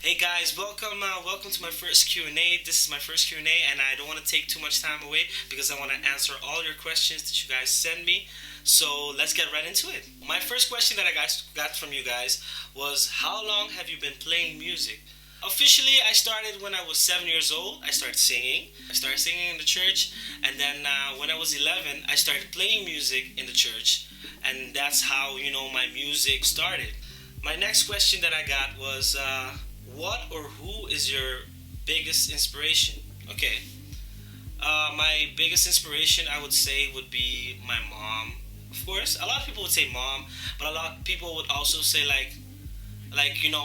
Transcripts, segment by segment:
Hey guys, welcome to my first Q&A. This is my first Q&A, and I don't want to take too much time away because I want to answer all your questions that you guys send me. So let's get right into it. My first question that I got from you guys was, how long have you been playing music? Officially, I started when I was 7 years old. I started singing. I started singing in the church, and then when I was 11, I started playing music in the church, and that's how my music started. My next question that I got was, what or who is your biggest inspiration? Okay, my biggest inspiration, I would say, would be my mom. Of course, a lot of people would say mom, but a lot of people would also say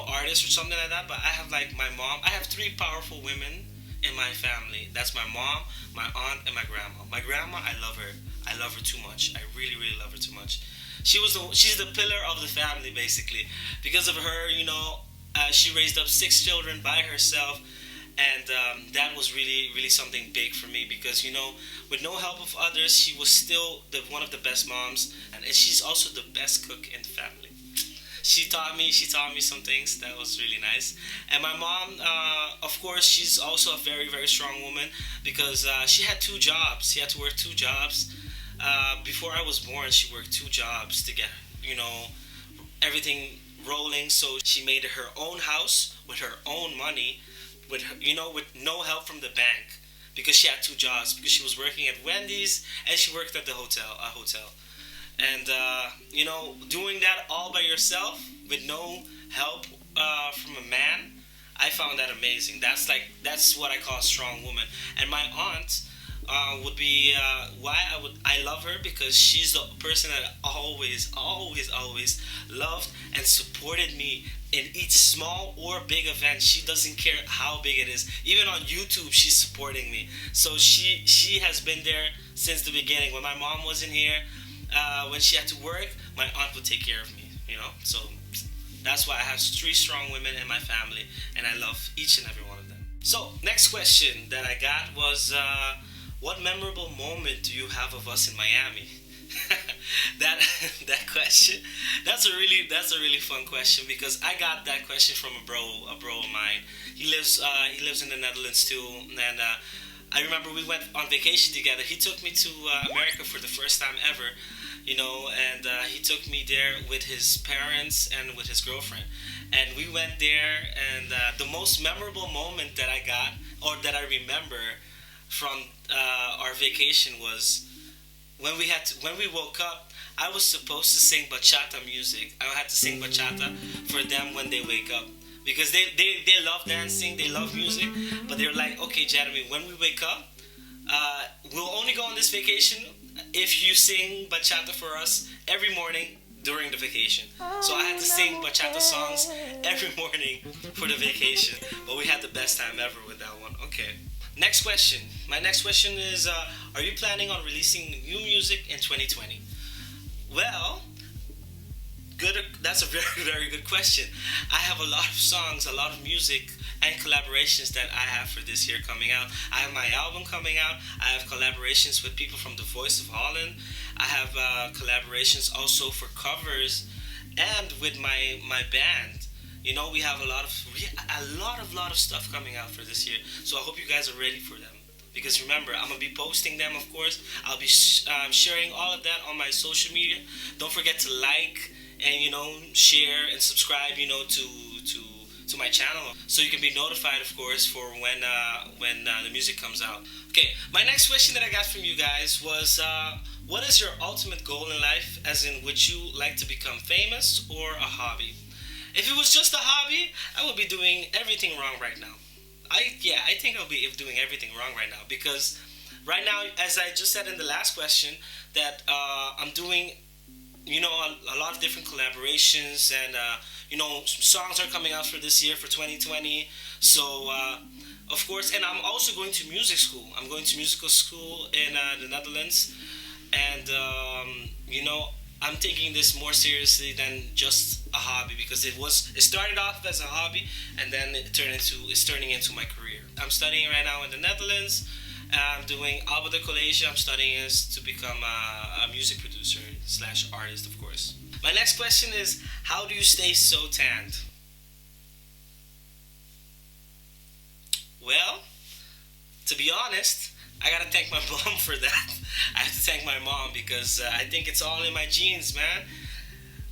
artists or something like that. But I have like my mom. I have three powerful women in my family. That's my mom, my aunt, and my grandma. My grandma, I love her. I love her too much. I really, really love her too much. She's the pillar of the family basically. Because of her, she raised up six children by herself, and that was really, really something big for me because with no help of others, she was still one of the best moms, and she's also the best cook in the family. She taught me some things that was really nice. And my mom, of course, she's also a very, very strong woman because she had two jobs. She had to work two jobs. Before I was born, she worked two jobs to get everything rolling. So she made her own house with her own money, with no help from the bank, because she had two jobs, because she was working at Wendy's and she worked at the hotel. And doing that all by yourself with no help from a man, I found that amazing. That's what I call a strong woman. And my aunt would be why I love her, because she's the person that always, always, always loved and supported me in each small or big event. She doesn't care how big it is. Even on YouTube, she's supporting me. So she has been there since the beginning. When my mom wasn't here, when she had to work, my aunt would take care of me. So that's why I have three strong women in my family, and I love each and every one of them. So next question that I got was, what memorable moment do you have of us in Miami? that that question, that's a really fun question, because I got that question from a bro of mine. He lives in the Netherlands too, and I remember we went on vacation together. He took me to America for the first time ever, and he took me there with his parents and with his girlfriend. And we went there, and the most memorable moment that I got, or that I remember from our vacation, was when we woke up. I was supposed to sing bachata music. I had to sing bachata for them when they wake up, because they love dancing, they love music, but they're like, okay, Jeremy, when we wake up, we'll only go on this vacation if you sing bachata for us every morning during the vacation. So I had to sing bachata songs every morning for the vacation. But we had the best time ever with that one. Okay. Next question. My next question is, are you planning on releasing new music in 2020? Well, good. That's a very, very good question. I have a lot of songs, a lot of music and collaborations that I have for this year coming out. I have my album coming out. I have collaborations with people from The Voice of Holland. I have collaborations also for covers, and with my band. We have a lot of stuff coming out for this year. So I hope you guys are ready for them. Because remember, I'm gonna be posting them, of course. I'll be sharing all of that on my social media. Don't forget to like and share and subscribe, to my channel, so you can be notified, of course, for when the music comes out. Okay, my next question that I got from you guys was, what is your ultimate goal in life? As in, would you like to become famous or a hobby? If it was just a hobby, I would be doing everything wrong right now. I think I'll be doing everything wrong right now, because right now, as I just said in the last question, that I'm doing a lot of different collaborations, and songs are coming out for this year, for 2020. So of course, and I'm also going to music school. I'm going to musical school in the Netherlands, and I'm taking this more seriously than just a hobby, because it started off as a hobby, and then it's turning into my career. I'm studying right now in the Netherlands. I'm doing Alba de College. I'm studying is to become a music producer slash artist, of course. My next question is, how do you stay so tanned? Well, to be honest, I gotta thank my mom for that. I have to thank my mom because I think it's all in my genes, man.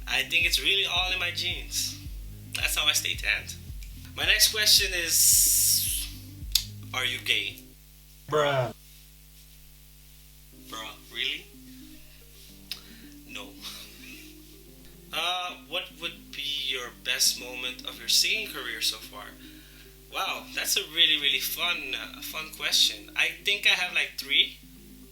I think it's really all in my genes. That's how I stay tanned. My next question is, are you gay? Bruh. Bruh, really? No. What would be your best moment of your singing career so far? Wow, that's a really really fun question. I think I have like three.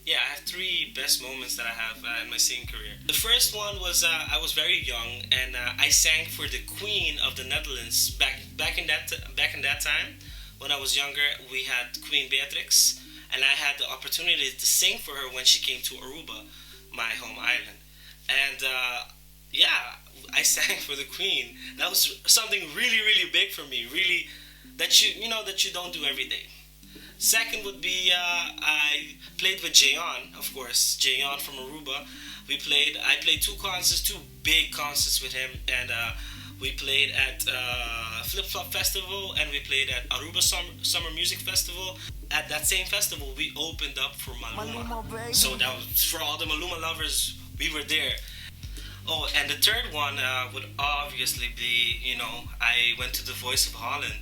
Yeah, I have three best moments that I have in my singing career. The first one was I was very young and I sang for the Queen of the Netherlands back in that time when I was younger. We had Queen Beatrix, and I had the opportunity to sing for her when she came to Aruba, my home island. And yeah, I sang for the Queen. That was something really really big for me. Really, that that you don't do every day. Second would be I played with Jayon, of course, Jayon from Aruba. I played two concerts, two big concerts with him, and we played at Flip Flop Festival and we played at Aruba Summer Music Festival. At that same festival, we opened up for Maluma. So that was for all the Maluma lovers. We were there. Oh, and the third one would obviously be, I went to the Voice of Holland.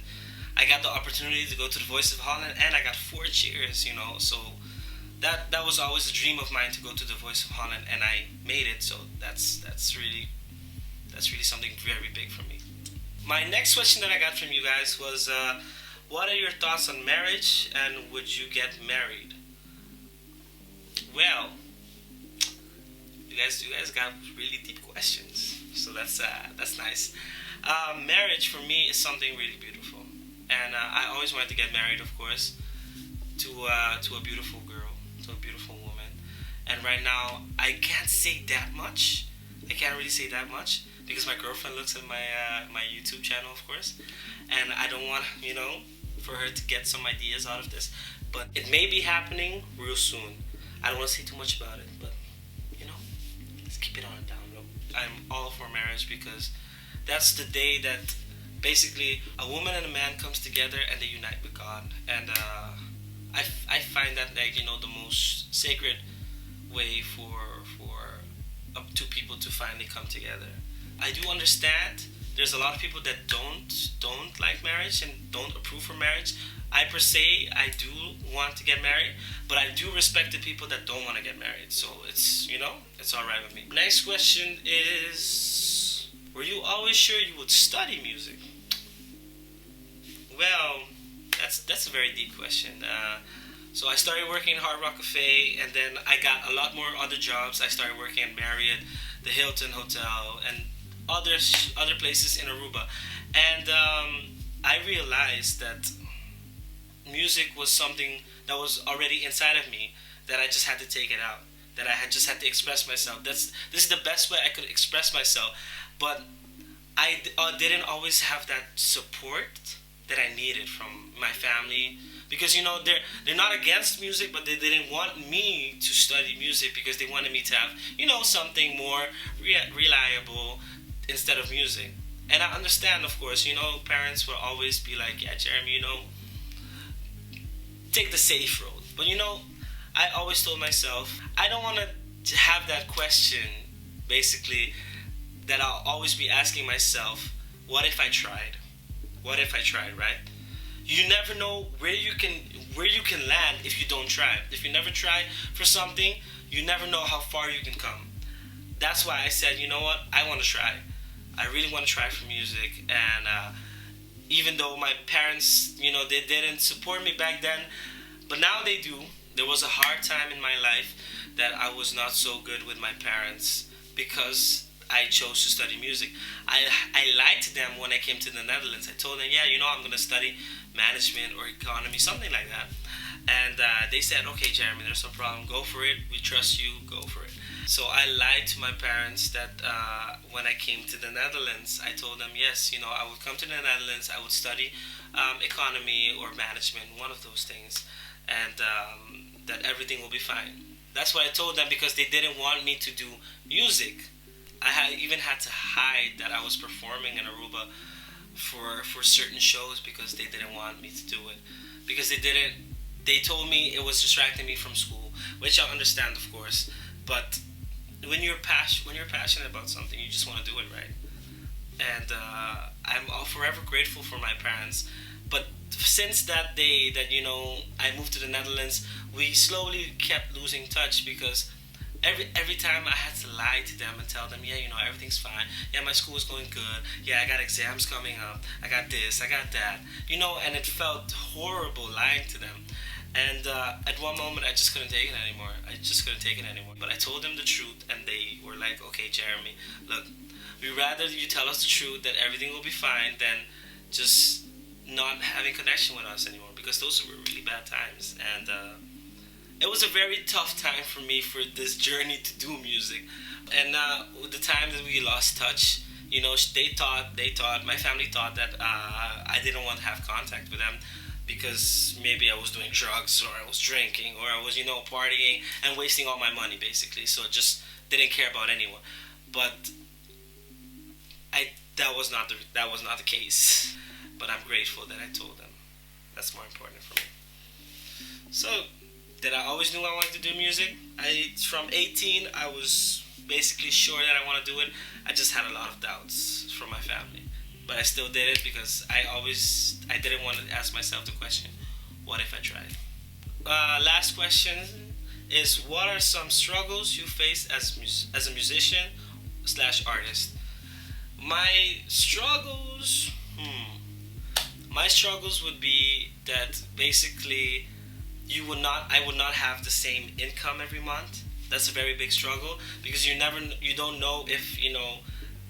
I got the opportunity to go to the Voice of Holland, and I got four cheers. So that was always a dream of mine to go to the Voice of Holland, and I made it. So that's really something very big for me. My next question that I got from you guys was, what are your thoughts on marriage, and would you get married? Well, you guys got really deep questions, so that's nice. Marriage for me is something really beautiful, and I always wanted to get married, of course, to a beautiful girl, to a beautiful woman. And right now, I can't say that much. I can't really say that much because my girlfriend looks at my YouTube channel, of course, and I don't want for her to get some ideas out of this. But it may be happening real soon. I don't want to say too much about it, but let's keep it on a down low. I'm all for marriage because that's the day that basically a woman and a man comes together and they unite with God. And I find that the most sacred way for two people to finally come together. I do understand there's a lot of people that don't like marriage and don't approve for marriage. I per se, I do want to get married, but I do respect the people that don't want to get married. So it's all right with me. Next question is, were you always sure you would study music? Well, that's a very deep question. So I started working in Hard Rock Cafe, and then I got a lot more other jobs. I started working at Marriott, the Hilton Hotel, and other places in Aruba, and I realized that music was something that was already inside of me, that I just had to take it out, that I had just had to express myself. This is the best way I could express myself, but I didn't always have that support that I needed from my family, because they're not against music, but they didn't want me to study music because they wanted me to have something more reliable instead of music. And I understand, of course, parents will always be like, yeah, Jeremy, take the safe road. But I always told myself, I don't want to have that question, basically, that I'll always be asking myself, what if I tried? What if I tried, right? You never know where you can land if you don't try. If you never try for something, you never know how far you can come. That's why I said, you know what, I want to try. I really want to try for music, and even though my parents, they didn't support me back then, but now they do. There was a hard time in my life that I was not so good with my parents because I chose to study music. I lied to them when I came to the Netherlands. I told them, yeah, I'm going to study management or economy, something like that. And they said, okay, Jeremy, there's no problem. Go for it. We trust you. Go for it. So I lied to my parents that when I came to the Netherlands, I told them, yes, I would come to the Netherlands. I would study economy or management, one of those things, and that everything will be fine. That's what I told them because they didn't want me to do music. I even had to hide that I was performing in Aruba for certain shows because they didn't want me to do it, because they told me it was distracting me from school, which I understand, of course. But when you're passionate about something, you just want to do it right. And I'm forever grateful for my parents. But since that day that I moved to the Netherlands, we slowly kept losing touch because every time I had to lie to them and tell them, yeah, everything's fine. Yeah, my school is going good. Yeah, I got exams coming up. I got this. I got that. And it felt horrible lying to them. And at one moment, I just couldn't take it anymore. I just couldn't take it anymore. But I told them the truth, and they were like, "Okay, Jeremy, look, we'd rather you tell us the truth that everything will be fine than just not having connection with us anymore." Because those were really bad times, and it was a very tough time for me for this journey to do music. And with the time that we lost touch, they thought my family thought that I didn't want to have contact with them because maybe I was doing drugs or I was drinking or I was partying and wasting all my money basically. So just didn't care about anyone. But I that was not the case. But I'm grateful that I told them. That's more important for me. So, did I always knew I wanted to do music? From 18 I was basically sure that I want to do it. I just had a lot of doubts from my family. But I still did it because I didn't want to ask myself the question, what if I tried? Last question is, what are some struggles you face as a musician slash artist? My struggles, my struggles would be that basically I would not have the same income every month. That's a very big struggle because you don't know if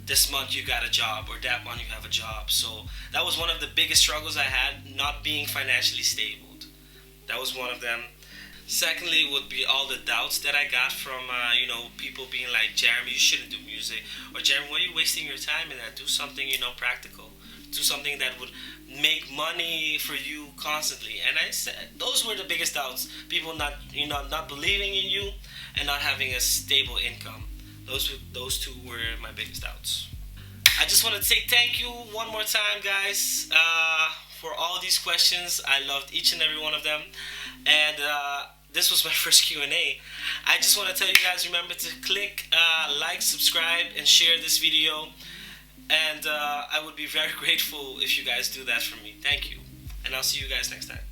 this month you got a job or that month you have a job. So that was one of the biggest struggles I had, not being financially stable. That was one of them. Secondly, would be all the doubts that I got from people being like, Jeremy, you shouldn't do music, or Jeremy, why are you wasting your time in that? Do something practical. Do something that would make money for you constantly. And I said those were the biggest doubts. People not believing in you and not having a stable income. Those two were my biggest doubts. I just want to say thank you one more time, guys, for all these questions. I loved each and every one of them, and this was my first Q&A. I just want to tell you guys, remember to click like, subscribe, and share this video. And I would be very grateful if you guys do that for me. Thank you, and I'll see you guys next time.